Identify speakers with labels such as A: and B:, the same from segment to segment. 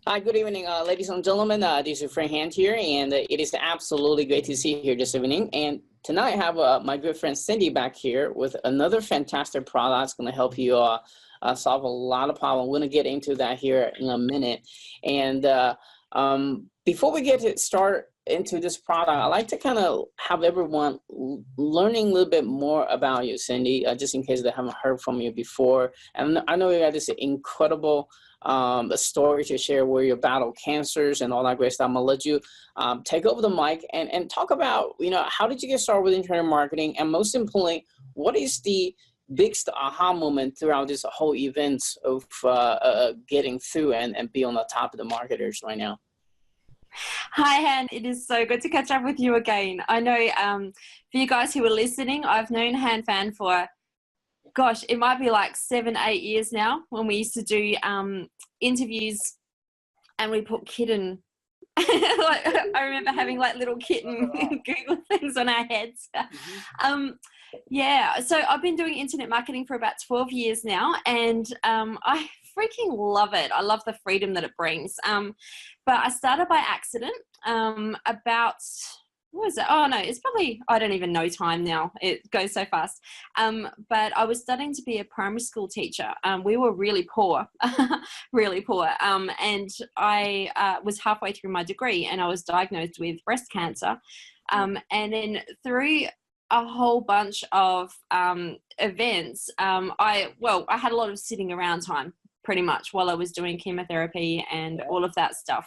A: Hi, good evening, ladies and gentlemen. This is Frank Hand here, and it is absolutely great to see you here this evening. And tonight I have my good friend Cindy back here with another fantastic product that's going to help you solve a lot of problems. We're going to get into that here in a minute. And before we get to start into this product, I like to kind of have everyone learning a little bit more about you, Cindy, just in case they haven't heard from you before. And I know you got this incredible a story to share where you battle cancers and all that great stuff. I'm gonna let you take over the mic and talk about, how did you get started with internet marketing? And most importantly, what is the biggest aha moment throughout this whole event of getting through and be on the top of the marketers right now?
B: Hi, Han. It is so good to catch up with you again. I know for you guys who are listening, I've known Han Fan for, gosh, it might be like 7, 8 years now, when we used to do interviews and we put kitten. Like, I remember having like little kitten Google things on our heads. Yeah, so I've been doing internet marketing for about 12 years now, and I freaking love it. I love the freedom that it brings. But I started by accident about, what was it? Oh no, it's probably, I don't even know time now. It goes so fast. But I was studying to be a primary school teacher. We were really poor, really poor. And I was halfway through my degree and I was diagnosed with breast cancer. And then through a whole bunch of events, I had a lot of sitting around time pretty much while I was doing chemotherapy and all of that stuff.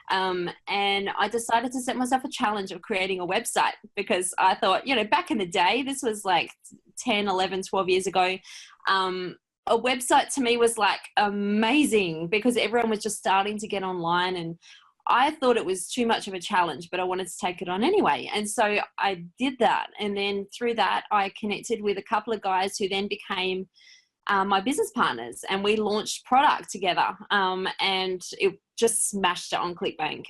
B: And I decided to set myself a challenge of creating a website, because I thought, back in the day, this was like 10, 11, 12 years ago, a website to me was like amazing, because everyone was just starting to get online, and I thought it was too much of a challenge, but I wanted to take it on anyway. And so I did that. And then through that, I connected with a couple of guys who then became my business partners, and we launched product together, and it just smashed it on ClickBank.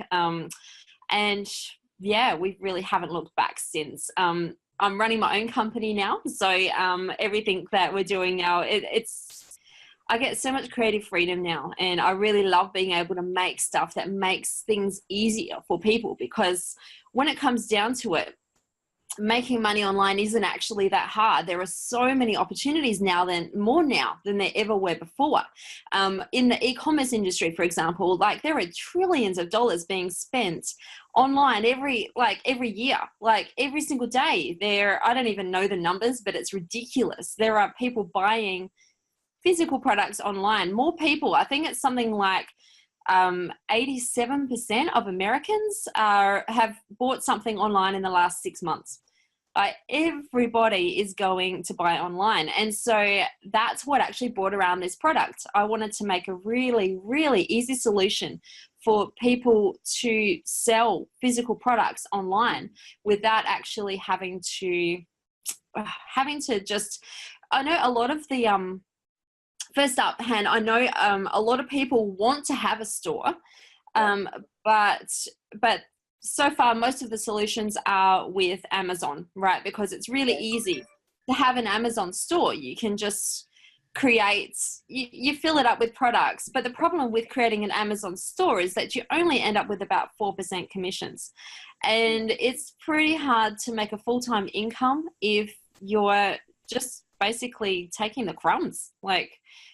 B: And yeah, we really haven't looked back since. I'm running my own company now, so everything that we're doing now, I get so much creative freedom now, and I really love being able to make stuff that makes things easier for people, because when it comes down to it, making money online isn't actually that hard. There are so many opportunities now, more now than there ever were before. In the e-commerce industry, for example, like there are trillions of dollars being spent online every year, like every single day. I don't even know the numbers, but it's ridiculous. There are people buying physical products online. More people, I think it's something like 87% of Americans have bought something online in the last 6 months. Everybody is going to buy online. And so that's what actually brought around this product. I wanted to make a really, really easy solution for people to sell physical products online without actually having to just, I know a lot of the, first up, Han, I know a lot of people want to have a store, but so far most of the solutions are with Amazon, right? Because it's really easy to have an Amazon store. You can just create, you fill it up with products. But the problem with creating an Amazon store is that you only end up with about 4% commissions. And it's pretty hard to make a full-time income if you're just basically taking the crumbs. Like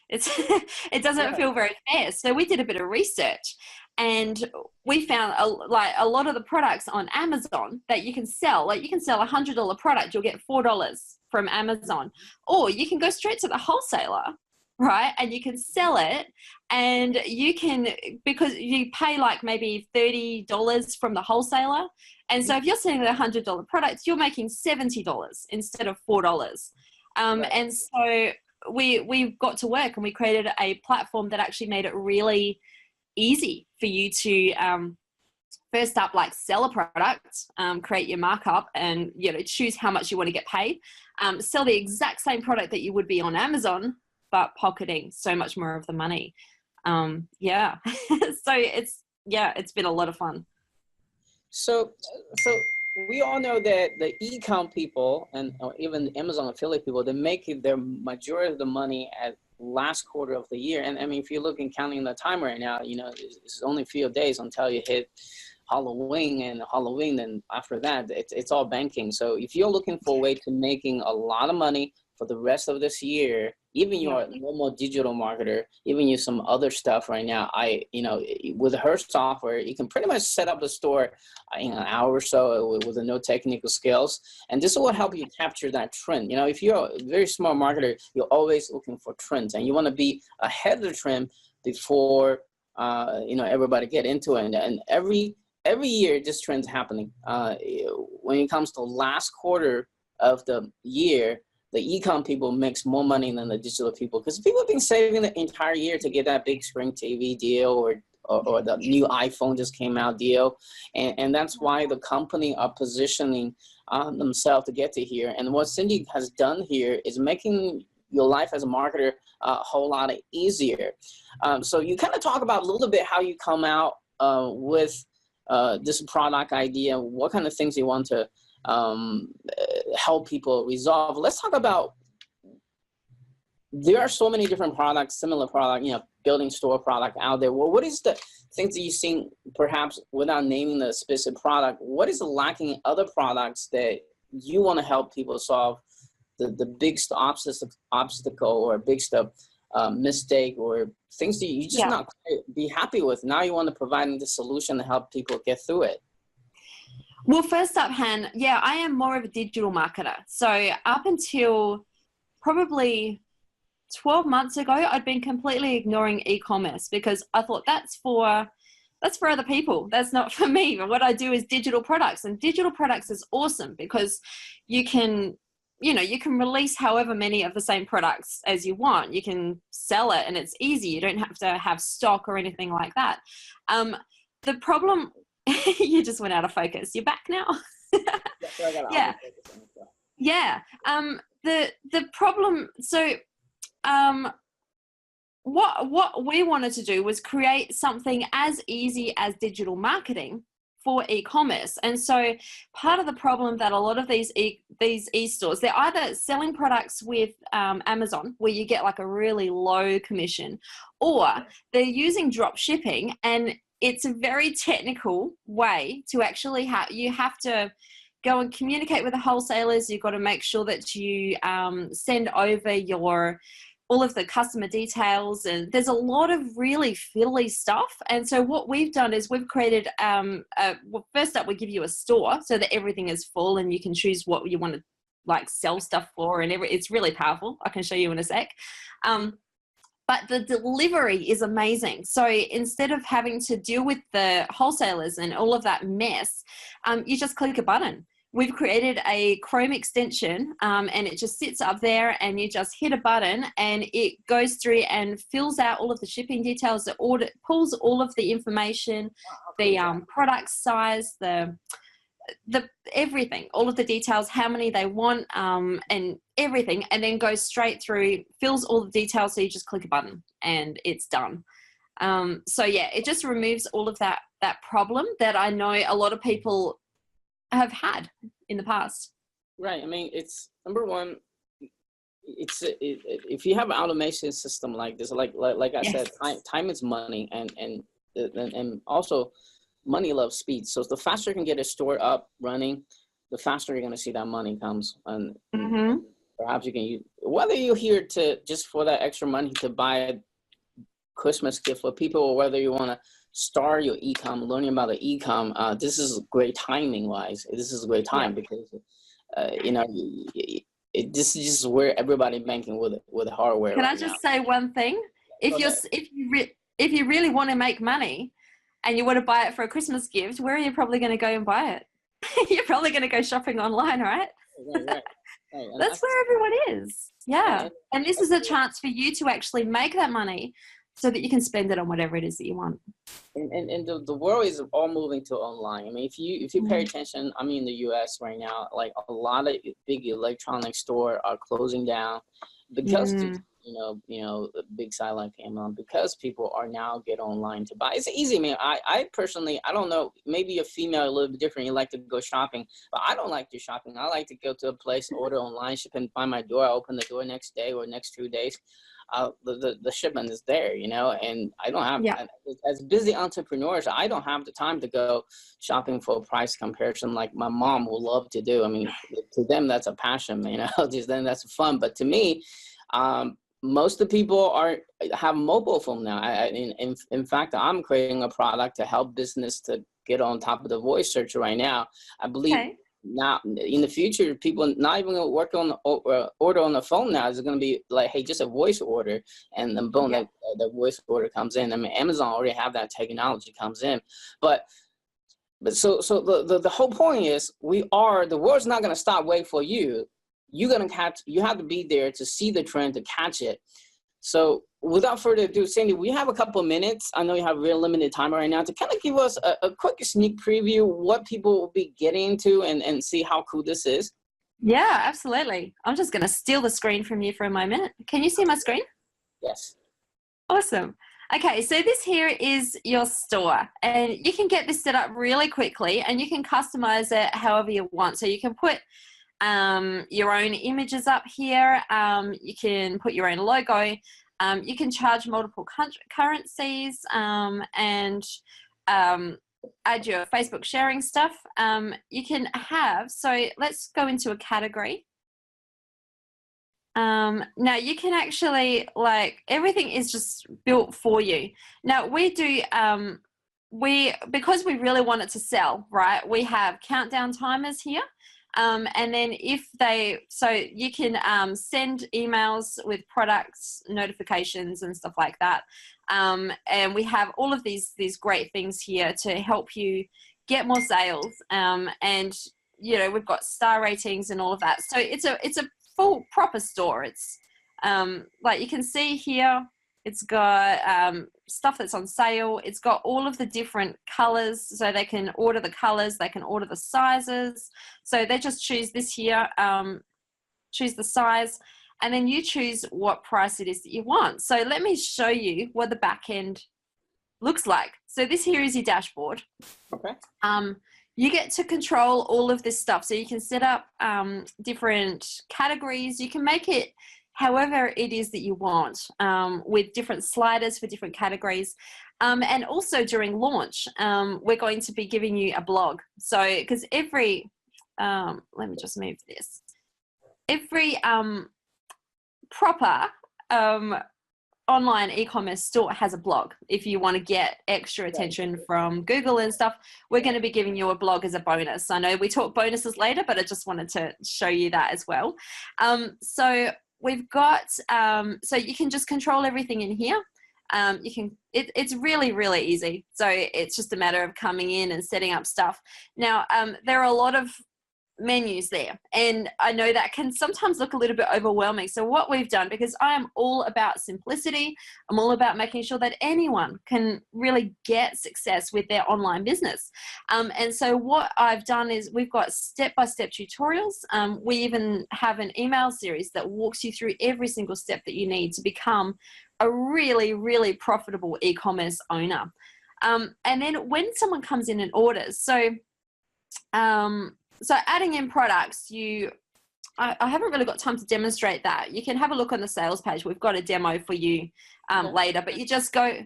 B: it doesn't feel very fair. So we did a bit of research, and we found a lot of the products on Amazon that you can sell. Like you can sell $100 product, you'll get $4 from Amazon, or you can go straight to the wholesaler, right? And you can sell it, and you can, because you pay like maybe $30 from the wholesaler. And so if you're selling the $100 product, you're making $70 instead of $4. And so we got to work, and we created a platform that actually made it really easy for you to first up, like, sell a product, create your markup, and choose how much you want to get paid, sell the exact same product that you would be on Amazon, but pocketing so much more of the money. Yeah. So it's been a lot of fun.
A: So we all know that the e-com people and even the Amazon affiliate people, they make their majority of the money last quarter of the year. And I mean, if you're looking, counting the time right now, you know, it's only a few days until you hit Halloween, then after that, it's all banking. So if you're looking for a way to making a lot of money for the rest of this year, even you're a normal digital marketer, even you some other stuff right now, with her software, you can pretty much set up a store in an hour or so with no technical skills. And this will help you capture that trend. You know, if you're a very smart marketer, you're always looking for trends and you want to be ahead of the trend before, everybody get into it. And every year, this trend's happening. When it comes to last quarter of the year, the e-com people makes more money than the digital people because people have been saving the entire year to get that big screen TV deal or the new iPhone just came out deal. And that's why the company are positioning themselves to get to here. And what Cindy has done here is making your life as a marketer a whole lot easier. So you kind of talk about a little bit how you come out with this product idea, what kind of things you want to help people resolve. Let's talk about, there are so many different products, similar product, building store product out there. Well, what is the things that you've seen, perhaps without naming the specific product, what is lacking in other products that you want to help people solve the biggest obstacle or biggest mistake or things that you just not be happy with? Now you want to provide the solution to help people get through it.
B: Well, first up, Han, I am more of a digital marketer. So up until probably 12 months ago, I'd been completely ignoring e-commerce because I thought that's for other people. That's not for me. But what I do is digital products, and digital products is awesome because you can release however many of the same products as you want. You can sell it and it's easy. You don't have to have stock or anything like that. The problem, you just went out of focus. You're back now? Yeah. The problem, so what we wanted to do was create something as easy as digital marketing for e-commerce. And so part of the problem that a lot of these e-stores, they're either selling products with Amazon, where you get like a really low commission, or they're using drop shipping, and it's a very technical way to actually you have to go and communicate with the wholesalers. You've got to make sure that you send over all of the customer details, and there's a lot of really fiddly stuff. And so what we've done is we've created, first up, we give you a store so that everything is full and you can choose what you want to like sell stuff for, and it's really powerful. I can show you in a sec. But the delivery is amazing. So instead of having to deal with the wholesalers and all of that mess, you just click a button. We've created a Chrome extension and it just sits up there, and you just hit a button and it goes through and fills out all of the shipping details. It pulls all of the information, the product size, the everything, all of the details, how many they want, and everything, and then goes straight through, fills all the details. So you just click a button and it's done. So it just removes all of that problem that I know a lot of people have had in the past.
A: Right. I mean, it's number one, if you have an automation system like this, like I said, time is money, and also money loves speed. So the faster you can get a store up running, the faster you're going to see that money comes. And perhaps you can use, whether you're here to just for that extra money to buy a Christmas gift for people, or whether you want to start your e-com, learning about the e-com, this is great timing wise. This is a great time because, this is just where everybody banking with hardware.
B: Can I just say one thing? If you really want to make money and you want to buy it for a Christmas gift, where are you probably going to go and buy it? You're probably going to go shopping online, right?
A: Right.
B: That's where everyone is. Yeah. And this is a chance for you to actually make that money so that you can spend it on whatever it is that you want.
A: And the world is all moving to online. I mean, if you pay attention, I mean, in the US right now, like a lot of big electronic store are closing down because the big sideline came on, because people are now get online to buy. It's easy, man. I personally, I don't know, maybe a female a little bit different. You like to go shopping, but I don't like to shopping. I like to go to a place, order online, ship and find my door. I open the door next day or next 2 days. the shipment is there, you know, and I don't have,
B: Yeah.
A: as busy entrepreneurs, I don't have the time to go shopping for a price comparison like my mom would love to do. I mean, to them, that's a passion, you know, just then that's fun. But to me, most of the people have mobile phone now. In fact, I'm creating a product to help business to get on top of the voice search right now. I believe now in the future, people not even going to work on order on the phone now. It's going to be like, hey, just a voice order, and then boom, the voice order comes in. I mean, Amazon already have that technology comes in, but so the whole point is the world's not going to stop waiting for you. You have to be there to see the trend, to catch it. So without further ado, Sandy, we have a couple of minutes. I know you have a real limited time right now to kind of give us a quick sneak preview what people will be getting into and see how cool this is.
B: Yeah, absolutely. I'm just going to steal the screen from you for a moment. Can you see my screen?
A: Yes.
B: Awesome. Okay, so this here is your store, and you can get this set up really quickly, and you can customize it however you want. So you can put your own images up here. You can put your own logo. You can charge multiple currencies and add your Facebook sharing stuff. You can have, so let's go into a category. Now you can actually, like, everything is just built for you. Now we do, because we really want it to sell, right? We have countdown timers here. And then so you can send emails with products, notifications and stuff like that. And we have all of these great things here to help you get more sales. And, you know, we've got star ratings and all of that. So it's a full proper store. It's like you can see here, it's got stuff that's on sale. It's got all of the different colors, so they can order the colors, they can order the sizes. So they just choose this here, choose the size, and then you choose what price it is that you want. So let me show you what the back end looks like. So this here is your dashboard.
A: Okay.
B: You get to control all of this stuff. So you can set up different categories. You can make it however it is that you want, with different sliders for different categories. And also during launch, we're going to be giving you a blog. So, because every, let me just move this. Every proper online e-commerce store has a blog. If you want to get extra attention from Google and stuff, we're going to be giving you a blog as a bonus. I know we talk bonuses later, but I just wanted to show you that as well. So we've got, so you can just control everything in here. It's really, really easy. So it's just a matter of coming in and setting up stuff. Now, there are a lot of menus there, and I know that can sometimes look a little bit overwhelming. So what we've done, because I am all about simplicity, I'm all about making sure that anyone can really get success with their online business. And so what I've done is we've got step-by-step tutorials. We even have an email series that walks you through every single step that you need to become a really, really profitable e-commerce owner. And then when someone comes in and orders, so adding in products, I haven't really got time to demonstrate that. You can have a look on the sales page. We've got a demo for you later, but you just go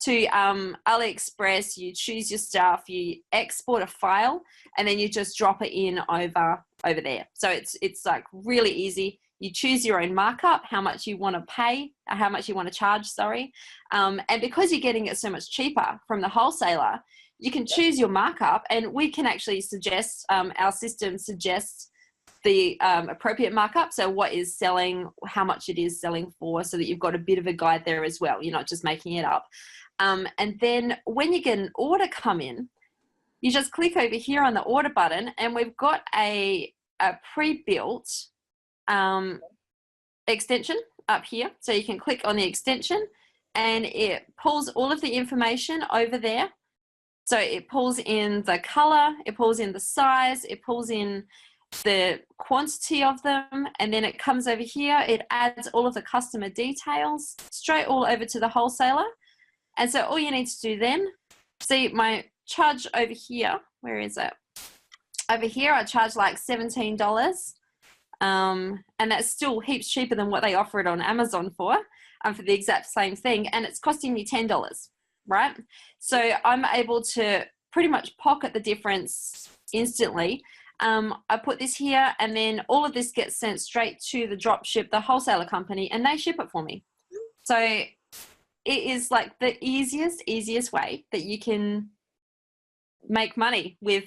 B: to AliExpress, you choose your stuff, you export a file, and then you just drop it in over there. So it's like really easy. You choose your own markup, how much you want to pay, how much you want to charge, sorry. And because you're getting it so much cheaper from the wholesaler, you can choose your markup, and we can actually suggest, our system suggests the appropriate markup. So what is selling, how much it is selling for, so that you've got a bit of a guide there as well. You're not just making it up. And then when you get an order come in, you just click over here on the order button, and we've got a pre-built extension up here. So you can click on the extension and it pulls all of the information over there. So it pulls in the color, it pulls in the size, it pulls in the quantity of them, and then it comes over here, it adds all of the customer details straight all over to the wholesaler. And so all you need to do then, see my charge over here, where is it? Over here I charge like $17. And that's still heaps cheaper than what they offer it on Amazon for the exact same thing. And it's costing me $10, right? So I'm able to pretty much pocket the difference instantly. I put this here, and then all of this gets sent straight to the dropship, the wholesaler company, and they ship it for me. So it is like the easiest way that you can make money with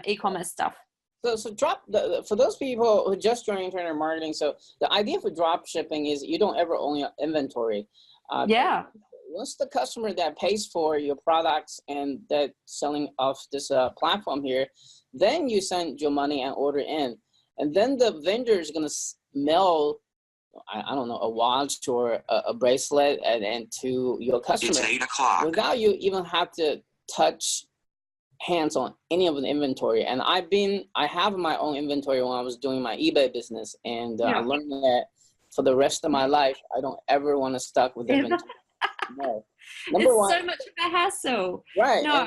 B: e-commerce stuff.
A: So for those people who just joined internet marketing, so the idea for drop shipping is you don't ever own your inventory.
B: Yeah.
A: Once the customer that pays for your products and that selling off this platform here, then you send your money and order in. And then the vendor is going to mail, I don't know, a watch or a bracelet and to your customer.
C: It's 8 o'clock.
A: Without you even have to touch hands on any of the inventory. And I have my own inventory when I was doing my eBay business. And I learned that for the rest of my life, I don't ever want to stuck with inventory. No.
B: It's so much of a hassle.
A: Right.
B: No,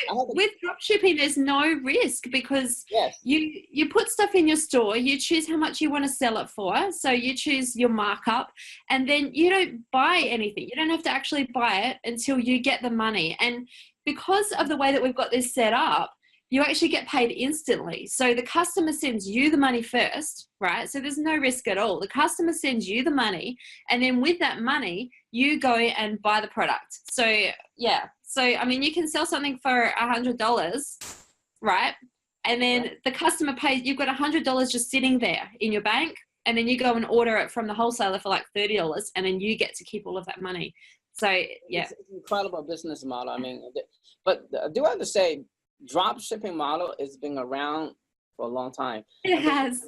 B: so with dropshipping, there's no risk because you put stuff in your store, you choose how much you want to sell it for. So you choose your markup, and then you don't buy anything. You don't have to actually buy it until you get the money. And because of the way that we've got this set up, you actually get paid instantly. So the customer sends you the money first, right? So there's no risk at all. The customer sends you the money, and then with that money, you go and buy the product. So yeah, so I mean, you can sell something for $100, right? And then the customer pays, you've got $100 just sitting there in your bank, and then you go and order it from the wholesaler for like $30, and then you get to keep all of that money. So yeah.
A: It's an incredible business model. I mean, but I do have to say, drop shipping model has been around for a long time.
B: It has.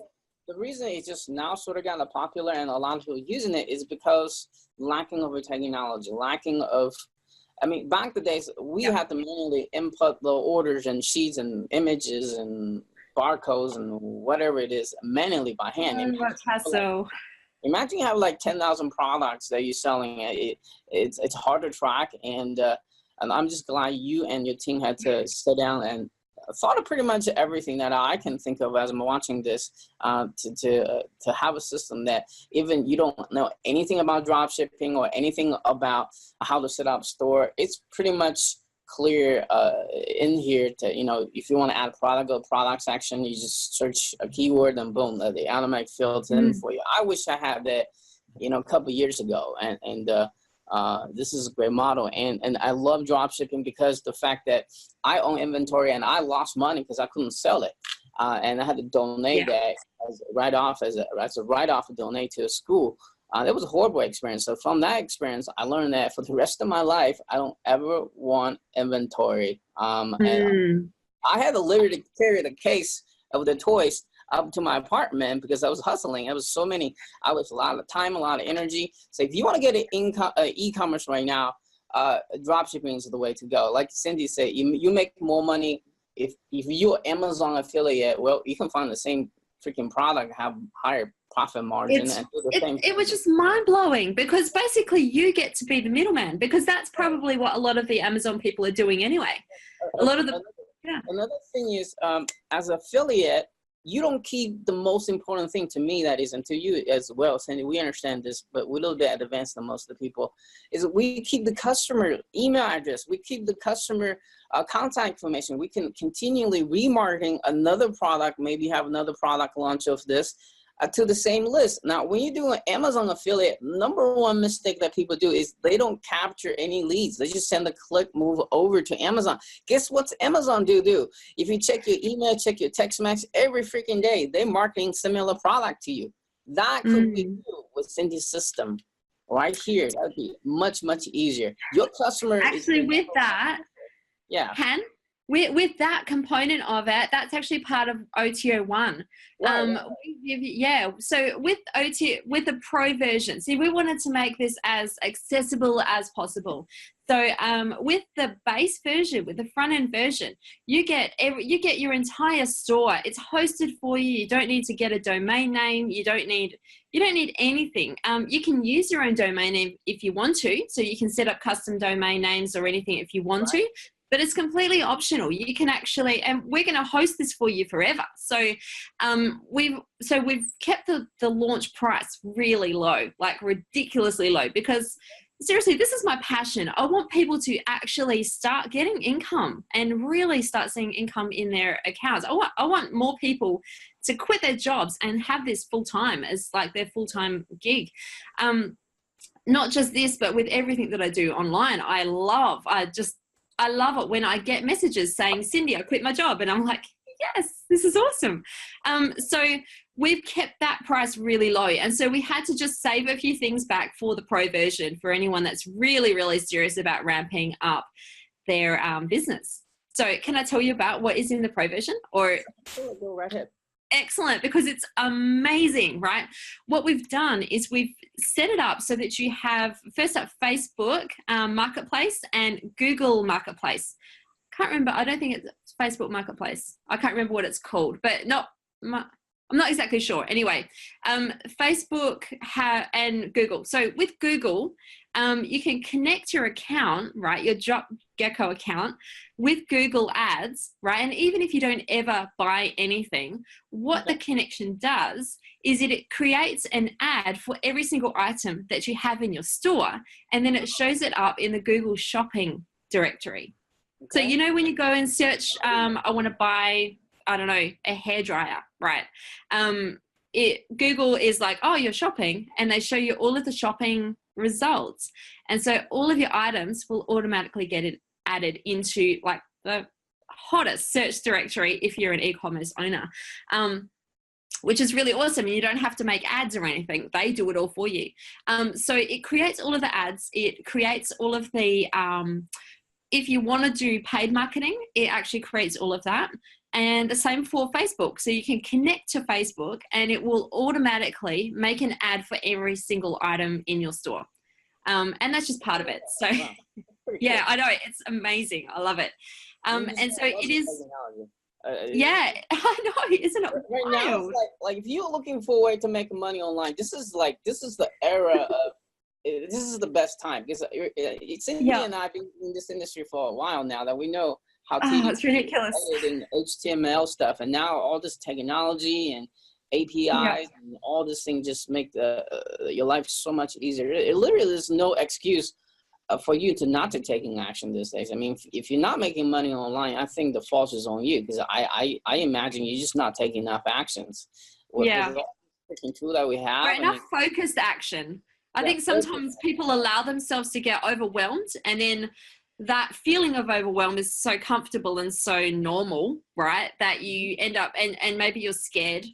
A: The reason it's just now sort of gotten popular and a lot of people using it is because lacking of technology, lacking of, I mean, back the days, we had to manually input the orders and sheets and images and barcodes and whatever it is manually by hand. Imagine you have like 10,000 products that you're selling. It's hard to track, and I'm just glad you and your team had to sit down and thought of pretty much everything that I can think of as I'm watching this to have a system that even you don't know anything about drop shipping or anything about how to set up store. It's pretty much clear in here to, you know, if you want to add a product, go to product section, you just search a keyword and boom, the automatic fills in for you. I wish I had that, you know, a couple years ago, and this is a great model, and I love drop shipping because the fact that I own inventory and I lost money because I couldn't sell it, and I had to donate that as a write-off to donate to a school. It was a horrible experience. So from that experience, I learned that for the rest of my life, I don't ever want inventory. And I had to literally carry the case of the toys up to my apartment because I was hustling. It was so many. I was a lot of time, a lot of energy. So if you want to get an e-commerce right now, drop shipping is the way to go. Like Cindy said, you make more money if you're an Amazon affiliate. Well, you can find the same freaking product, have higher profit margin, and do the same.
B: It was just mind-blowing because basically you get to be the middleman, because that's probably what a lot of the Amazon people are doing anyway. A lot of the
A: Another thing is, as an affiliate, you don't keep the most important thing to me, that is, and to you as well, Cindy, we understand this, but we're a little bit advanced than most of the people, is we keep the customer email address, we keep the customer contact information. We can continually remarketing another product, maybe have another product launch of this to the same list. Now, when you do an Amazon affiliate, number one mistake that people do is they don't capture any leads. They just send a click move over to Amazon. Guess what's Amazon do? If you check your email, check your text message every freaking day, they're marketing similar product to you. That could be you with Cindy's system right here. That would be much, much easier. Your customer
B: actually with that,
A: yeah.
B: With that component of it, that's actually part of OTO1. So with the pro version, see, we wanted to make this as accessible as possible. So with the base version, with the front end version, you get your entire store. It's hosted for you. You don't need to get a domain name. You don't need anything. You can use your own domain name if you want to. So you can set up custom domain names or anything if you want to. but it's completely optional. You can actually, and we're going to host this for you forever. So we've kept the launch price really low, like ridiculously low, because seriously, this is my passion. I want people to actually start getting income and really start seeing income in their accounts. I want more people to quit their jobs and have this full time as like their full-time gig. Not just this, but with everything that I do online, I love it when I get messages saying, Cindy, I quit my job. And I'm like, yes, this is awesome. So we've kept that price really low. And so we had to just save a few things back for the pro version for anyone that's really, really serious about ramping up their business. So can I tell you about what is in the pro version? Or
A: Go right ahead.
B: Excellent, because it's amazing, right? What we've done is we've set it up so that you have, first up, Facebook Marketplace and Google Marketplace. Can't remember, I don't think it's Facebook Marketplace. I can't remember what it's called, but I'm not exactly sure. Anyway, Facebook and Google. So with Google, you can connect your account, right, your Drop Gecko account with Google Ads, right? And even if you don't ever buy anything, what the connection does is it creates an ad for every single item that you have in your store, and then it shows it up in the Google shopping directory. Okay. So, you know, when you go and search, I want to buy, I don't know, a hairdryer, right? Google is like, oh, you're shopping, and they show you all of the shopping results. And so all of your items will automatically get added into like the hottest search directory if you're an e-commerce owner, which is really awesome. And you don't have to make ads or anything. They do it all for you. So it creates all of the ads. It creates all of the, if you want to do paid marketing, it actually creates all of that. And the same for Facebook. So you can connect to Facebook and it will automatically make an ad for every single item in your store. And that's just part of it. So yeah, I know, it's amazing. I love it. And so it is, yeah, I know, isn't it
A: right
B: wild?
A: now, it's like if you're looking for a way to make money online, this is the era of, this is the best time, because Cindy and I have been in this industry for a while now, that we know how
B: it's ridiculous.
A: And HTML stuff, and now all this technology and APIs and all this thing just make your life so much easier. It literally is no excuse for you to not to taking action these days. I mean, if you're not making money online, I think the fault is on you, because I imagine you're just not taking enough actions. With all the freaking tool that we have.
B: Right, enough focused action. I think sometimes people allow themselves to get overwhelmed, and then that feeling of overwhelm is so comfortable and so normal, right, that you end up, and maybe you're scared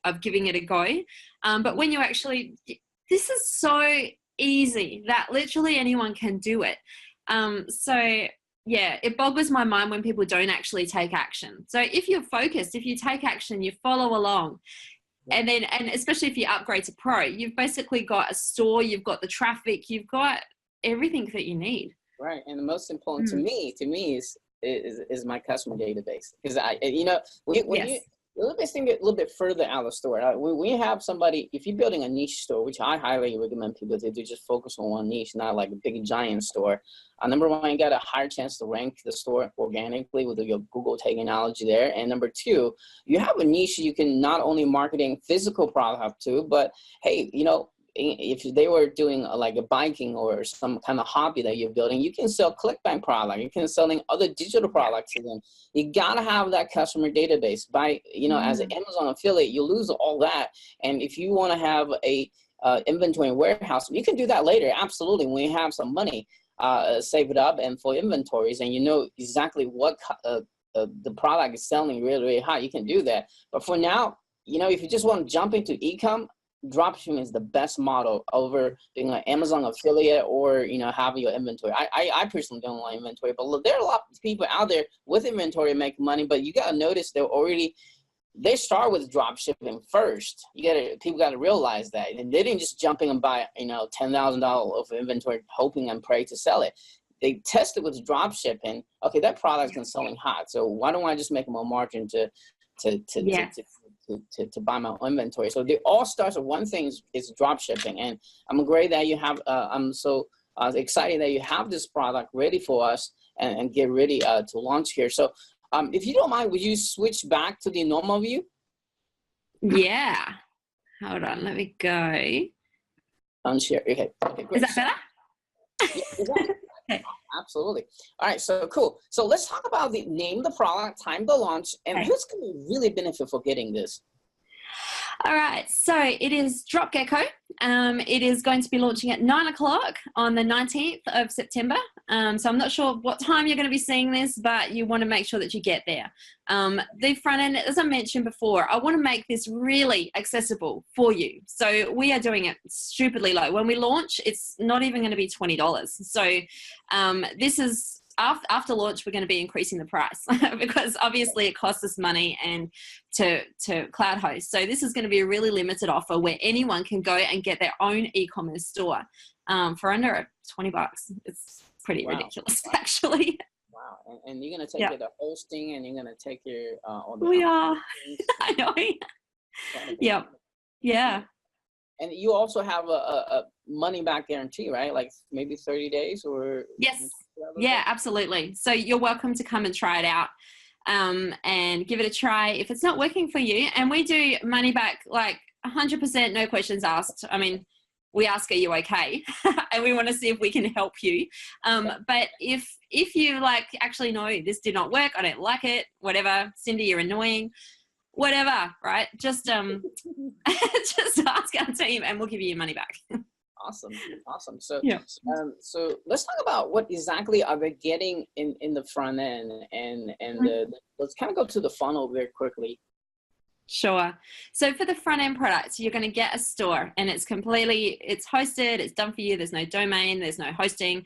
B: of giving it a go. But when you actually, this is so easy that literally anyone can do it. So yeah, it boggles my mind when people don't actually take action. So if you're focused, if you take action, you follow along, and especially if you upgrade to pro, you've basically got a store, you've got the traffic, you've got everything that you need.
A: Right, and the most important to me is my customer database, because let's think a little bit further out of the store. We have somebody, if you're building a niche store, which I highly recommend people to do, just focus on one niche, not like a big giant store. Number one, you got a higher chance to rank the store organically with your Google technology there. And number two, you have a niche you can not only marketing physical product to, but hey, you know, if they were doing like a biking or some kind of hobby that you're building, you can sell ClickBank product. You can selling other digital products to them. You gotta have that customer database. By, you know, as an Amazon affiliate, you lose all that. And if you want to have a inventory warehouse, you can do that later. Absolutely, when you have some money, save it up and for inventories, and you know exactly what the product is selling really, really high. You can do that. But for now, you know, if you just want to jump into e-com, dropshipping is the best model over being an Amazon affiliate or, you know, having your inventory. I personally don't want inventory, but there are a lot of people out there with inventory make money, but you got to notice they start with dropshipping first. People got to realize that. And they didn't just jump in and buy, you know, $10,000 of inventory hoping and pray to sell it. They tested with dropshipping. Okay, that product's been selling hot, so why don't I just make more margin to buy my own inventory? So they all starts with one thing, is drop shipping. And I'm great that you have, I'm so excited that you have this product ready for us. and get ready to launch here. So if you don't mind, would you switch back to the normal view?
B: Yeah. Hold on, let me go.
A: Unshare. Okay, great.
B: Is that better?
A: Yeah, exactly.
B: Okay.
A: Absolutely. All right, so cool. So let's talk about the name of the product, time to launch, and
B: Okay.
A: who's going to really benefit for getting this?
B: All right, so it is Drop Gecko. It is going to be launching at 9 o'clock on the 19th of September. So I'm not sure what time you're going to be seeing this, but you want to make sure that you get there. The front end, as I mentioned before, I want to make this really accessible for you. So we are doing it stupidly low. When we launch, it's not even going to be $20. So this is after launch, we're going to be increasing the price because obviously it costs us money and to cloud host. So this is going to be a really limited offer where anyone can go and get their own e-commerce store for under $20. It's pretty ridiculous, actually.
A: Wow, and you're going to take the hosting, and you're going to take your all the
B: we are. I know. Yep. Yeah.
A: And you also have a money back guarantee, right? Like maybe 30 days or?
B: Yes. Yeah, absolutely. So you're welcome to come and try it out and give it a try. If it's not working for you, and we do money back, like 100%, no questions asked. I mean, we ask, are you okay? And we want to see if we can help you. But if you like, actually, no, this did not work, I don't like it, whatever, Cindy, you're annoying, whatever, right? Just just ask our team and we'll give you your money back.
A: Awesome. So so let's talk about what exactly are they getting in the front end, and let's kind of go to the funnel very quickly.
B: Sure. So for the front end products, you're going to get a store, and it's hosted, it's done for you. There's no domain, there's no hosting.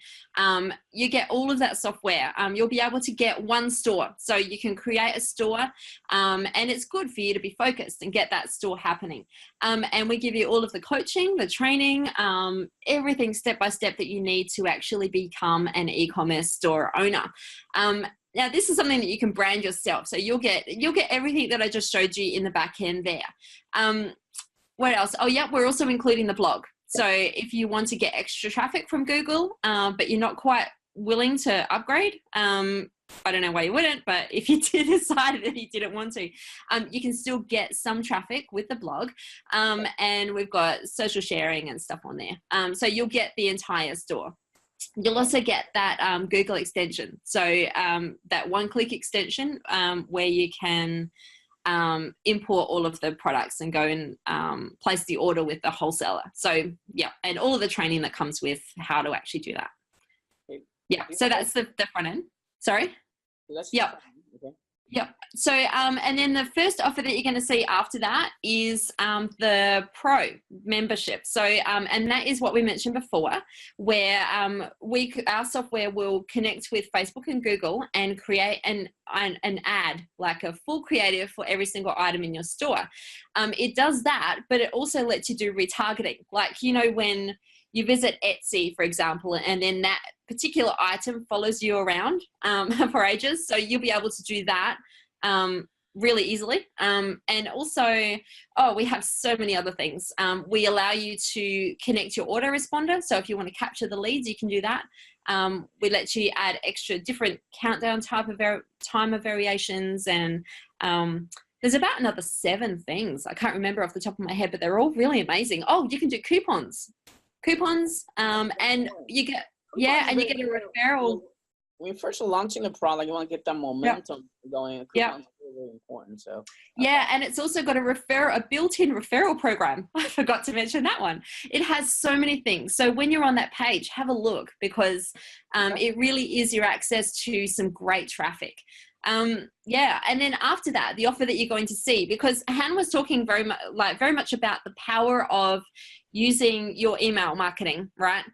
B: You get all of that software. You'll be able to get one store. So you can create a store, and it's good for you to be focused and get that store happening. And we give you all of the coaching, the training, everything step by step that you need to actually become an e-commerce store owner. Now, this is something that you can brand yourself. So you'll get everything that I just showed you in the back end there. What else? Oh, yeah, we're also including the blog. So if you want to get extra traffic from Google, but you're not quite willing to upgrade, I don't know why you wouldn't, but if you did decide that you didn't want to, you can still get some traffic with the blog. And we've got social sharing and stuff on there. So you'll get the entire store. You'll also get that Google extension. So that one-click extension where you can import all of the products and go and place the order with the wholesaler. So yeah, and all of the training that comes with how to actually do that. Yeah, so that's the front end. Sorry? Yep. Okay. Yep. So, and then the first offer that you're going to see after that is the Pro membership. So, and that is what we mentioned before, where our software will connect with Facebook and Google and create an ad, like a full creative for every single item in your store. It does that, but it also lets you do retargeting. Like, you know, when you visit Etsy, for example, and then that particular item follows you around for ages. So you'll be able to do that really easily. And also, we have so many other things. We allow you to connect your autoresponder. So if you want to capture the leads, you can do that. We let you add extra different countdown timer variations, and there's about another 7 things. I can't remember off the top of my head, but they're all really amazing. Oh, you can do coupons, and you get, and you get a referral.
A: When you're first launching a product, you want to get that momentum going. Coupons are really important. So
B: and it's also got a built-in referral program. I forgot to mention that one. It has so many things. So when you're on that page, have a look, because it really is your access to some great traffic. And then after that, the offer that you're going to see, because Han was talking very much about the power of using your email marketing, right?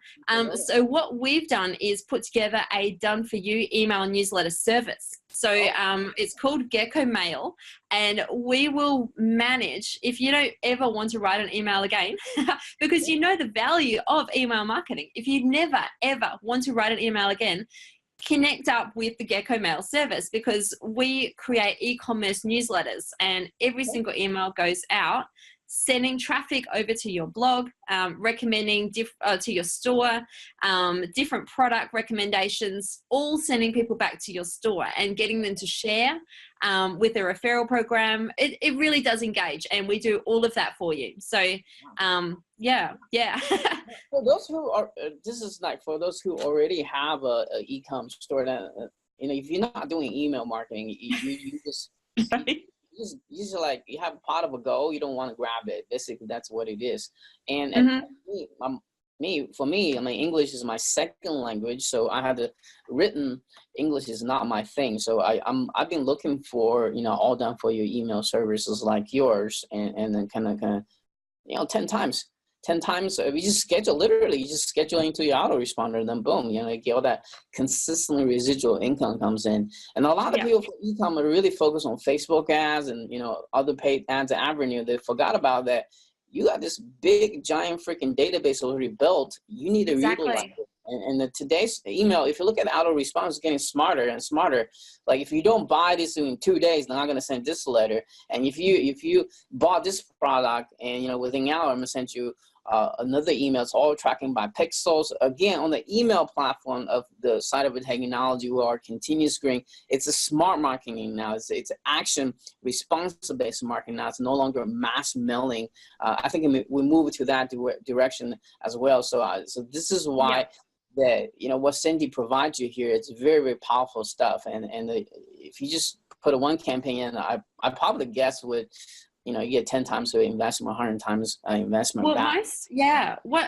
B: So what we've done is put together a done-for-you email newsletter service. So it's called Gecko Mail, and we will manage, if you don't ever want to write an email again, because you know the value of email marketing. If you never, ever want to write an email again, connect up with the Gecko Mail service, because we create e-commerce newsletters, and every single email goes out sending traffic over to your blog, recommending to your store, different product recommendations, all sending people back to your store and getting them to share with a referral program. It really does engage, and we do all of that for you. So yeah.
A: For those who are, this is like for those who already have a e-com store that, if you're not doing email marketing, you just,
B: Right.
A: you just like, you have a pot of a gold, you don't want to grab it. Basically, that's what it is. And for me, I mean, English is my second language, so I had written English is not my thing. So I've been looking for, all done for you email services like yours, and then kind of 10 times. 10 times, if you just schedule, literally, you just schedule into your autoresponder, and then boom, you get all that consistently residual income comes in. And a lot of people for e-com are really focused on Facebook ads and, other paid ads and ad revenue. They forgot about that. You got this big, giant freaking database already built. You need to utilize it. And today's email, if you look at autoresponder, it's getting smarter and smarter. Like, if you don't buy this in 2 days, then I'm going to send this letter. And if you bought this product and, within an hour, I'm going to send you another email. It's all tracking by pixels. Again, on the email platform of the side of the technology, we are continuous growing. It's a smart marketing now. It's action response-based marketing now. It's no longer mass mailing. I think we move to that direction as well. So this is why that, what Cindy provides you here, it's very, very powerful stuff. And if you just put a one campaign in, I probably guess would, you get 10 times the investment, 100 times investment back.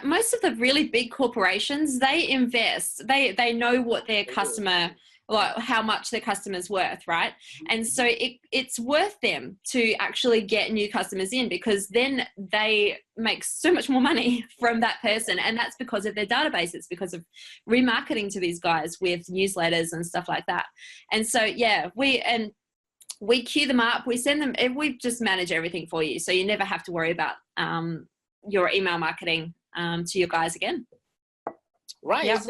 B: Most of the really big corporations, they invest. They know what their customer, like how much their customer's worth, right? And so it's worth them to actually get new customers in, because then they make so much more money from that person. And that's because of their database. It's because of remarketing to these guys with newsletters and stuff like that. And so, we queue them up, we send them, we just manage everything for you. So you never have to worry about your email marketing to your guys again.
A: Right. Yep.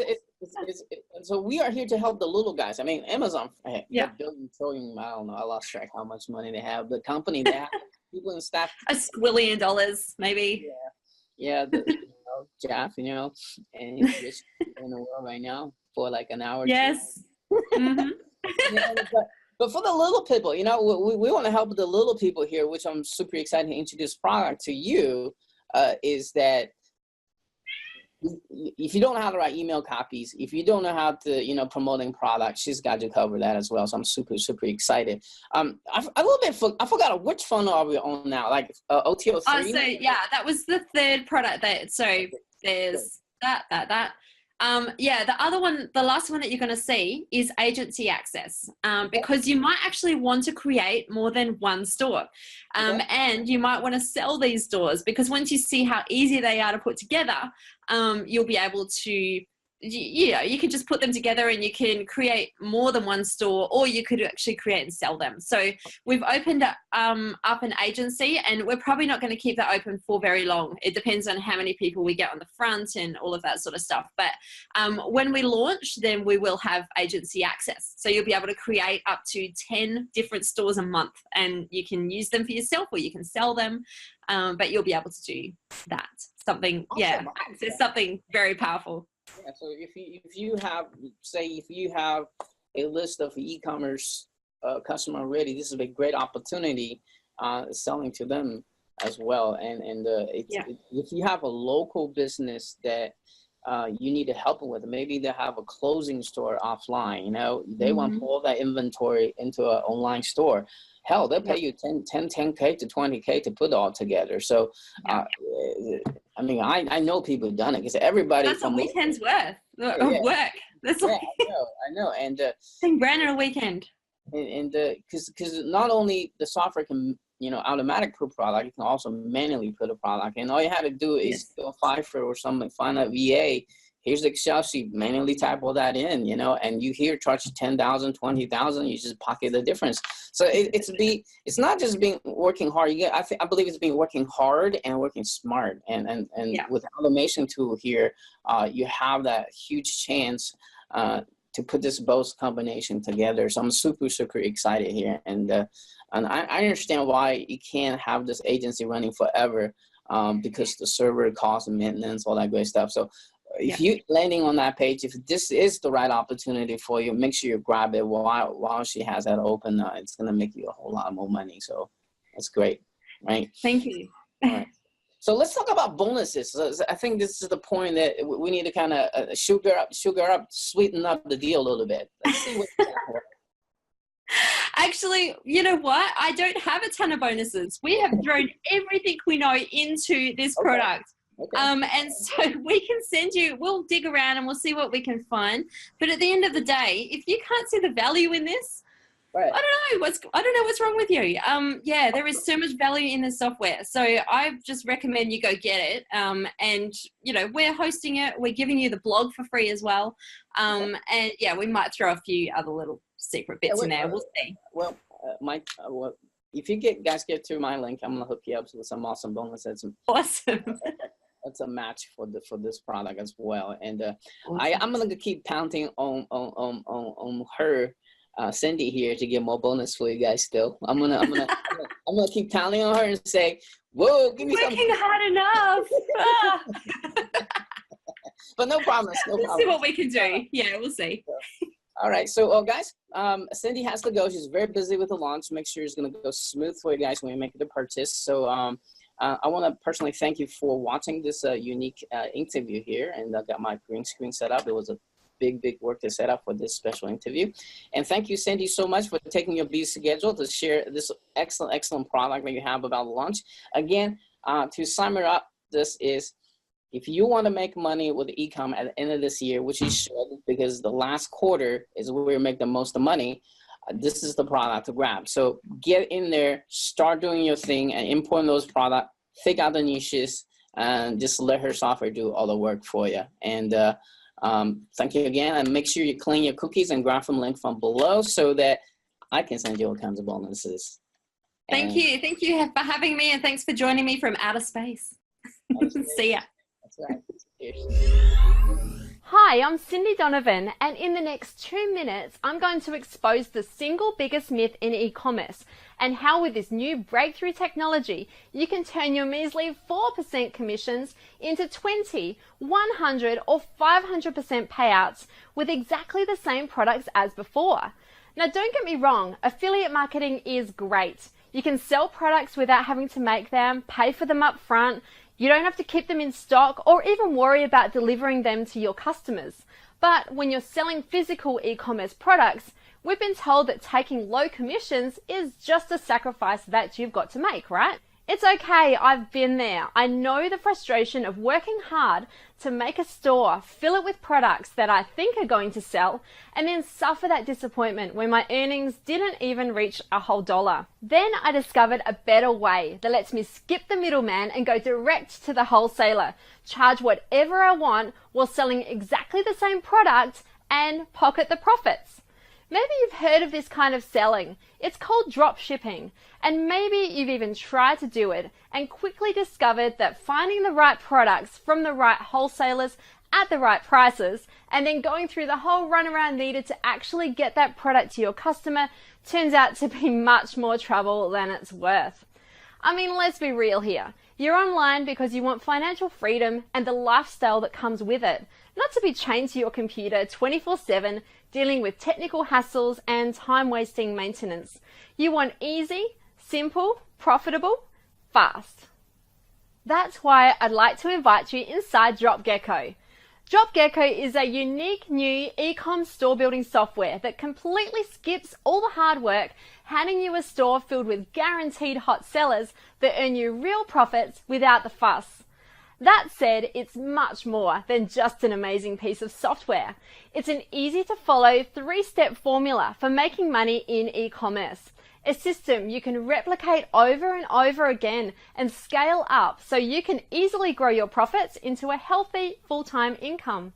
A: So we are here to help the little guys. I mean, Amazon, billion, trillion, I don't know, I lost track how much money they have. The company, they have people and staff.
B: $1 squillion, maybe.
A: Yeah. Jeff, and he's just in the world right now for like an hour.
B: Yes.
A: But for the little people, we want to help the little people here, which I'm super excited to introduce product to you, is that if you don't know how to write email copies, if you don't know how to, promoting products, she's got you cover that as well. So I'm super, super excited. I forgot which funnel are we on now, like OTO3?
B: That was the third product. There's that. The other one, the last one that you're going to see is agency access, because you might actually want to create more than one store, and you might want to sell these stores, because once you see how easy they are to put together, you'll be able to, you can just put them together and you can create more than one store, or you could actually create and sell them. So we've opened up an agency, and we're probably not going to keep that open for very long. It depends on how many people we get on the front and all of that sort of stuff. But when we launch, then we will have agency access. So you'll be able to create up to 10 different stores a month, and you can use them for yourself or you can sell them. But you'll be able to do that. Something, it's something very powerful.
A: Yeah, so if you have a list of e-commerce customer already, this is a great opportunity selling to them as well. And if you have a local business that you need to help them with, maybe they have a clothing store offline, they want to pull that inventory into an online store. Hell, they'll pay you 10K to 20K to put it all together. So, I mean, I know people have done it, because everybody.
B: That's a weekend's worth of work. That's
A: I know. And
B: 10 grand in a weekend.
A: And because not only the software can, automatic put product, you can also manually put a product. And all you have to do is go Fiverr or something, find a VA. Here's the Excel sheet, manually type all that in, and you here charge you 10,000, 20,000, you just pocket the difference. So it's not just working hard. I believe it's being working hard and working smart. And with automation tool here, you have that huge chance to to put this both combination together. So I'm super excited here. And I understand why you can't have this agency running forever, because the server costs and maintenance, all that great stuff. So if you're landing on that page, if this is the right opportunity for you, make sure you grab it while she has that open. It's going to make you a whole lot more money. So that's great, right?
B: Thank you.
A: All right. So let's talk about bonuses. So I think this is the point that we need to kind of sugar up, sweeten up the deal a little bit. Let's see what
B: Actually, you know what? I don't have a ton of bonuses. We have thrown everything we know into this product. Okay. And so we can send you, we'll dig around and we'll see what we can find. But at the end of the day, if you can't see the value in this, right. I don't know what's wrong with you. Yeah, there is so much value in this software. So I just recommend you go get it. And you know, we're hosting it. We're giving you the blog for free as well. And yeah, we might throw a few other little secret bits in there. We'll see.
A: Well, Mike, if you guys get through my link, I'm gonna hook you up with some awesome bonuses.
B: Awesome.
A: That's a match for this product as well. And I'm gonna keep pounding on her. Cindy here to get more bonus for you guys. Still, I'm gonna keep pounding on her and say, "Whoa, give me some."
B: Working hard enough.
A: But no promise.
B: Let's see what we can do. Yeah, we'll see.
A: All right, so guys, Cindy has to go. She's very busy with the launch. Make sure it's gonna go smooth for you guys when you make the purchase. So I want to personally thank you for watching this unique interview here, and I got my green screen set up. It was a big work to set up for this special interview. And thank you, Cindy, so much for taking your busy schedule to share this excellent product that you have about the launch. Again, to sum it up, this is, if you want to make money with e-com at the end of this year, which you should, because the last quarter is where we make the most of money, this is the product to grab. So get in there, start doing your thing and import those products, figure out the niches, and just let her software do all the work for you. And thank you again, and make sure you clean your cookies and grab from link from below so that I can send you all kinds of bonuses.
B: Thank you for having me, and thanks for joining me from outer space. See ya.
A: That's right. Cheers.
C: Hi, I'm Cindy Donovan, and in the next 2 minutes, I'm going to expose the single biggest myth in e-commerce and how with this new breakthrough technology, you can turn your measly 4% commissions into 20, 100 or 500% payouts with exactly the same products as before. Now, don't get me wrong, affiliate marketing is great. You can sell products without having to make them, pay for them up front. You don't have to keep them in stock or even worry about delivering them to your customers. But when you're selling physical e-commerce products, we've been told that taking low commissions is just a sacrifice that you've got to make, right? It's okay, I've been there. I know the frustration of working hard to make a store, fill it with products that I think are going to sell, and then suffer that disappointment when my earnings didn't even reach a whole dollar. Then I discovered a better way that lets me skip the middleman and go direct to the wholesaler, charge whatever I want while selling exactly the same product and pocket the profits. Maybe you've heard of this kind of selling. It's called drop shipping, and maybe you've even tried to do it and quickly discovered that finding the right products from the right wholesalers at the right prices and then going through the whole runaround needed to actually get that product to your customer turns out to be much more trouble than it's worth. I mean, let's be real here. You're online because you want financial freedom and the lifestyle that comes with it, not to be chained to your computer 24/7, dealing with technical hassles and time-wasting maintenance. You want easy, simple, profitable, fast. That's why I'd like to invite you inside Drop Gecko. Drop Gecko is a unique new e-com store building software that completely skips all the hard work, handing you a store filled with guaranteed hot sellers that earn you real profits without the fuss. That said, it's much more than just an amazing piece of software. It's an easy to follow 3-step formula for making money in e-commerce. A system you can replicate over and over again and scale up so you can easily grow your profits into a healthy full-time income.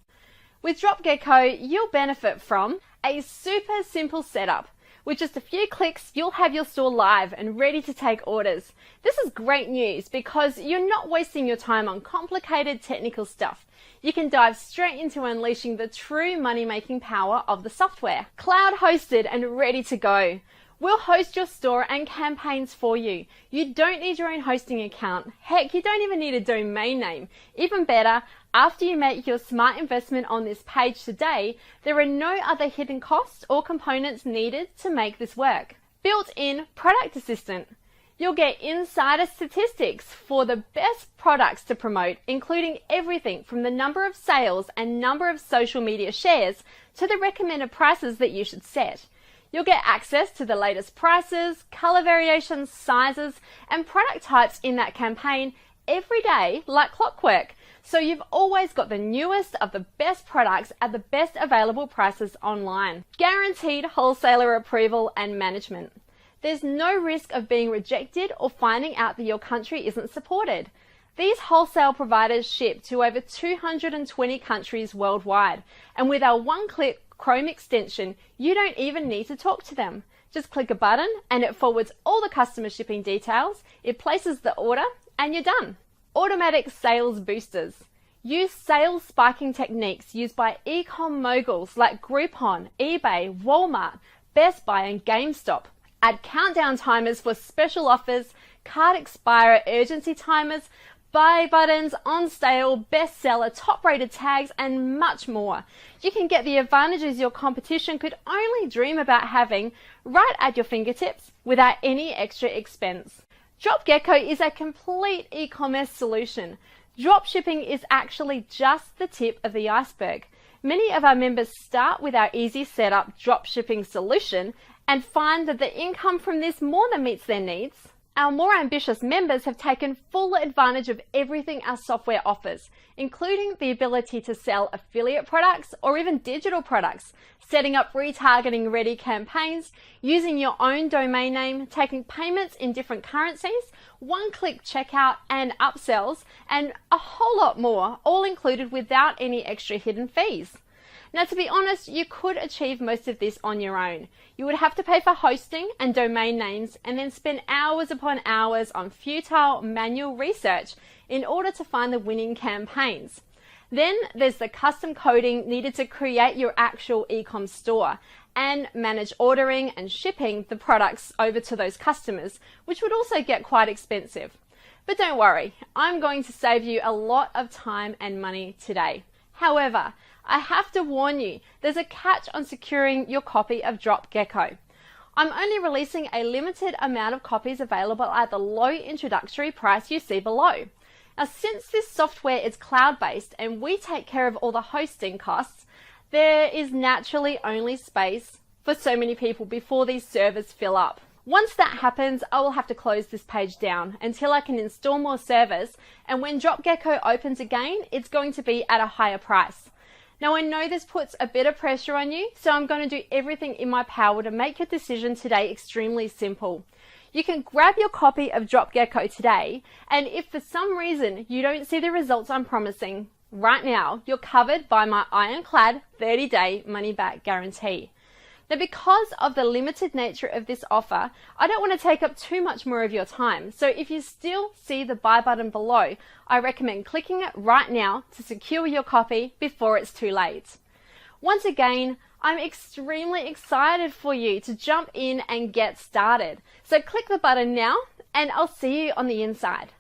C: With Drop Gecko, you'll benefit from a super simple setup With just a few clicks, you'll have your store live and ready to take orders. This is great news because you're not wasting your time on complicated technical stuff. You can dive straight into unleashing the true money-making power of the software. Cloud hosted and ready to go. We'll host your store and campaigns for you. You don't need your own hosting account. Heck, you don't even need a domain name. Even better, after you make your smart investment on this page today, there are no other hidden costs or components needed to make this work. Built-in product assistant. You'll get insider statistics for the best products to promote, including everything from the number of sales and number of social media shares to the recommended prices that you should set. You'll get access to the latest prices, color variations, sizes, and product types in that campaign every day like clockwork. So you've always got the newest of the best products at the best available prices online. Guaranteed wholesaler approval and management. There's no risk of being rejected or finding out that your country isn't supported. These wholesale providers ship to over 220 countries worldwide, and with our one-click Chrome extension, you don't even need to talk to them. Just click a button and it forwards all the customer shipping details, it places the order, and you're done. Automatic sales boosters. Use sales spiking techniques used by e-com moguls like Groupon, eBay, Walmart, Best Buy, and GameStop. Add countdown timers for special offers, card expire urgency timers, buy buttons, on sale, bestseller, top rated tags, and much more. You can get the advantages your competition could only dream about having right at your fingertips without any extra expense. Drop Gecko is a complete e-commerce solution. Dropshipping is actually just the tip of the iceberg. Many of our members start with our easy setup dropshipping solution and find that the income from this more than meets their needs. Our more ambitious members have taken full advantage of everything our software offers, including the ability to sell affiliate products or even digital products, setting up retargeting ready campaigns, using your own domain name, taking payments in different currencies, one-click checkout and upsells, and a whole lot more, all included without any extra hidden fees. Now, to be honest, you could achieve most of this on your own. You would have to pay for hosting and domain names and then spend hours upon hours on futile manual research in order to find the winning campaigns. Then there's the custom coding needed to create your actual e-com store and manage ordering and shipping the products over to those customers, which would also get quite expensive. But don't worry, I'm going to save you a lot of time and money today. However, I have to warn you, there's a catch on securing your copy of Drop Gecko. I'm only releasing a limited amount of copies available at the low introductory price you see below. Now, since this software is cloud-based and we take care of all the hosting costs, there is naturally only space for so many people before these servers fill up. Once that happens, I will have to close this page down until I can install more servers, and when Drop Gecko opens again, it's going to be at a higher price. Now, I know this puts a bit of pressure on you, so I'm going to do everything in my power to make your decision today extremely simple. You can grab your copy of Drop Gecko today, and if for some reason you don't see the results I'm promising, right now, you're covered by my ironclad 30-day money-back guarantee. Now, because of the limited nature of this offer, I don't want to take up too much more of your time. So if you still see the buy button below, I recommend clicking it right now to secure your copy before it's too late. Once again, I'm extremely excited for you to jump in and get started. So click the button now and I'll see you on the inside.